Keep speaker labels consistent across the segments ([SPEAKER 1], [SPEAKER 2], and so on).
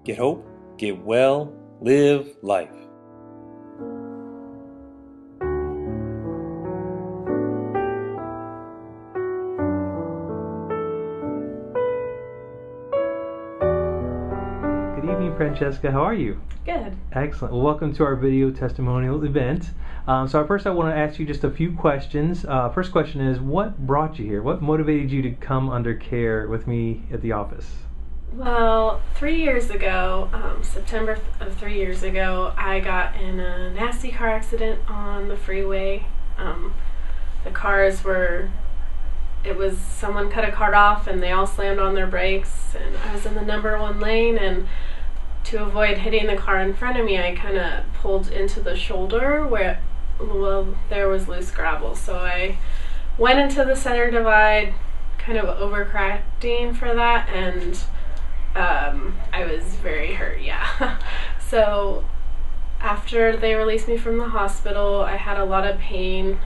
[SPEAKER 1] Get hope, get well, live life.
[SPEAKER 2] Good evening, Francesca. How are you?
[SPEAKER 3] Good.
[SPEAKER 2] Excellent. Well, welcome to our video testimonial event. So first I want to ask you just a few questions. First question is, what brought you here? What motivated you to come under care with me at the office?
[SPEAKER 3] Well, 3 years ago, September of 3 years ago, I got in a nasty car accident on the freeway. The cars were, someone cut a car off and they all slammed on their brakes, and I was in the number 1 lane, and to avoid hitting the car in front of me, I kind of pulled into the shoulder where, well, there was loose gravel. So I went into the center divide, kind of overcorrecting for that, and I was very hurt, yeah. So after they released me from the hospital, I had a lot of pain,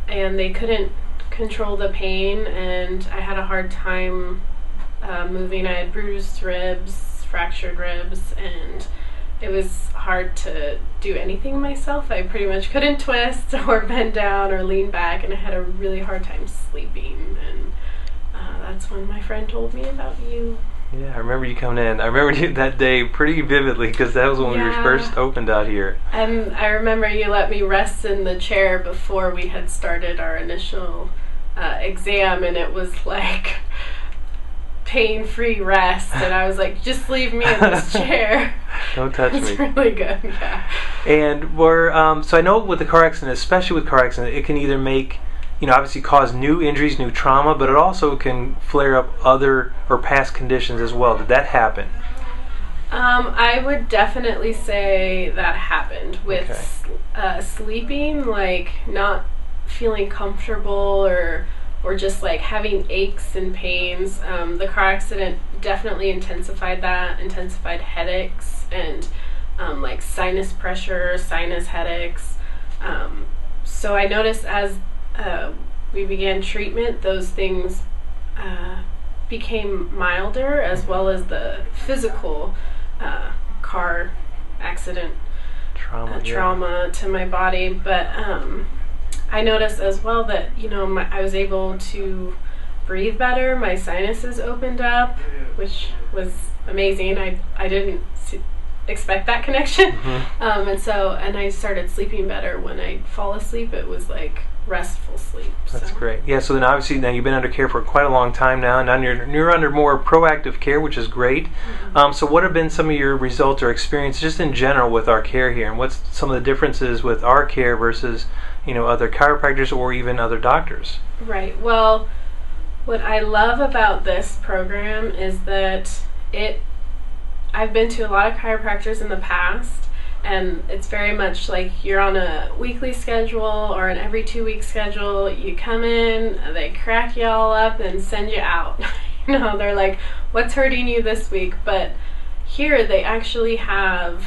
[SPEAKER 3] and they couldn't control the pain, and I had a hard time moving. I had bruised ribs, fractured ribs, and it was hard to do anything myself. I pretty much couldn't twist or bend down or lean back, and I had a really hard time sleeping, and that's when my friend told me about you.
[SPEAKER 2] Yeah, I remember you coming in. I remember you that day pretty vividly because that was when we were first opened out here.
[SPEAKER 3] And I remember you let me rest in the chair before we had started our initial exam, and it was like pain-free rest, and I was like, just leave me in this chair.
[SPEAKER 2] Don't touch me.
[SPEAKER 3] It's really good, yeah.
[SPEAKER 2] And we're, so I know with the car accident, especially with car accident, it can either make, obviously cause new injuries, new trauma, but it also can flare up other or past conditions as well. Did that happen?
[SPEAKER 3] I would definitely say that happened with sleeping, like not feeling comfortable or just like having aches and pains. The car accident definitely intensified that, intensified headaches and like sinus pressure, sinus headaches. So I noticed as we began treatment, those things became milder, as well as the physical car accident trauma to my body. But I noticed as well that I was able to breathe better. My sinuses opened up, which was amazing. I didn't expect that connection. And I started sleeping better. When I fall asleep, it was like restful sleep.
[SPEAKER 2] That's great. Yeah, so then obviously now you've been under care for quite a long time now, and you're under more proactive care, which is great. So what have been some of your results or experience just in general with our care here, and what's some of the differences with our care versus other chiropractors or even other doctors?
[SPEAKER 3] Right. Well, what I love about this program is that I've been to a lot of chiropractors in the past, and it's very much like you're on a weekly schedule or an every 2-week schedule. You come in, they crack you all up and send you out. They're like, what's hurting you this week? But here they actually have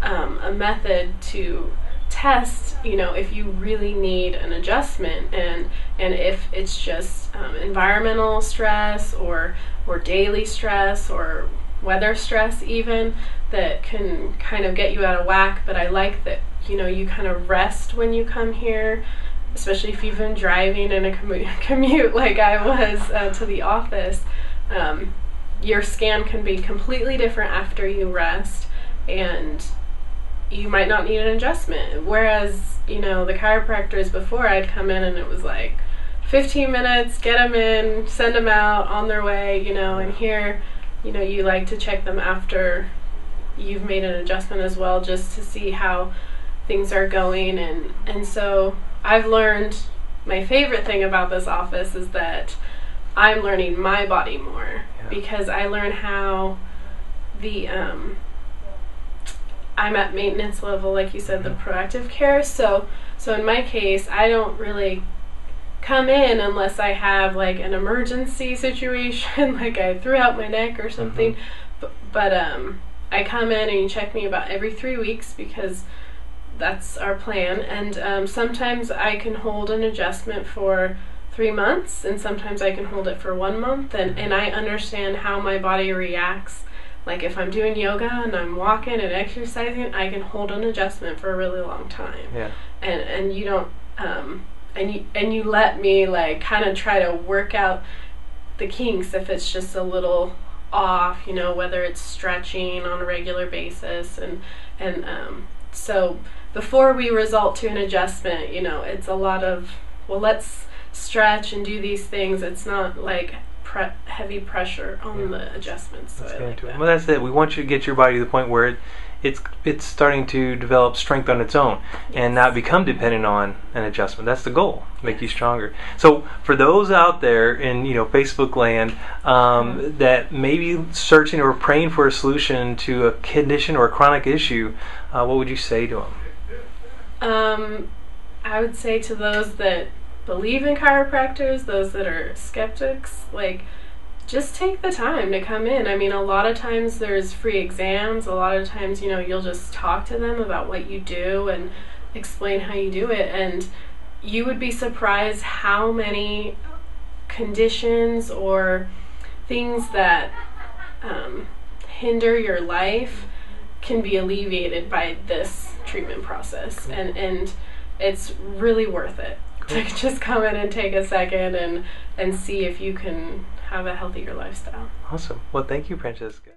[SPEAKER 3] a method to test, if you really need an adjustment, and if it's just environmental stress or daily stress or weather stress even, that can kind of get you out of whack. But I like that you kind of rest when you come here, especially if you've been driving in a commute like I was to the office. Your scan can be completely different after you rest, and you might not need an adjustment. Whereas the chiropractors before, I'd come in and it was like 15 minutes, get them in, send them out on their way, and here you like to check them after you've made an adjustment as well, just to see how things are going. And so I've learned, my favorite thing about this office is that I'm learning my body more, because I learn how I'm at maintenance level, like you said, the proactive care. So in my case, I don't really come in unless I have like an emergency situation, like I threw out my neck or something. But I come in and you check me about every 3 weeks, because that's our plan. And sometimes I can hold an adjustment for 3 months, and sometimes I can hold it for 1 month, and I understand how my body reacts like if I'm doing yoga and I'm walking and exercising, I can hold an adjustment for a really long time.
[SPEAKER 2] Yeah.
[SPEAKER 3] And you don't and you let me like kind of try to work out the kinks if it's just a little off, you know, whether it's stretching on a regular basis, and so before we result to an adjustment, you know, it's a lot of, well, let's stretch and do these things. It's not like heavy pressure on the adjustments. So I like that.
[SPEAKER 2] Well, that's it. We want you to get your body to the point where it's starting to develop strength on its own and not become dependent on an adjustment. That's the goal, make you stronger. So for those out there in, you know, Facebook land that may be searching or praying for a solution to a condition or a chronic issue, what would you say to them?
[SPEAKER 3] I would say to those that believe in chiropractors, those that are skeptics, like, just take the time to come in. I mean, a lot of times there's free exams. A lot of times, you know, you'll just talk to them about what you do and explain how you do it. And you would be surprised how many conditions or things that hinder your life can be alleviated by this treatment process. And it's really worth it to just come in and take a second and see if you can have a healthier lifestyle.
[SPEAKER 2] Awesome. Well, thank you, Francesca.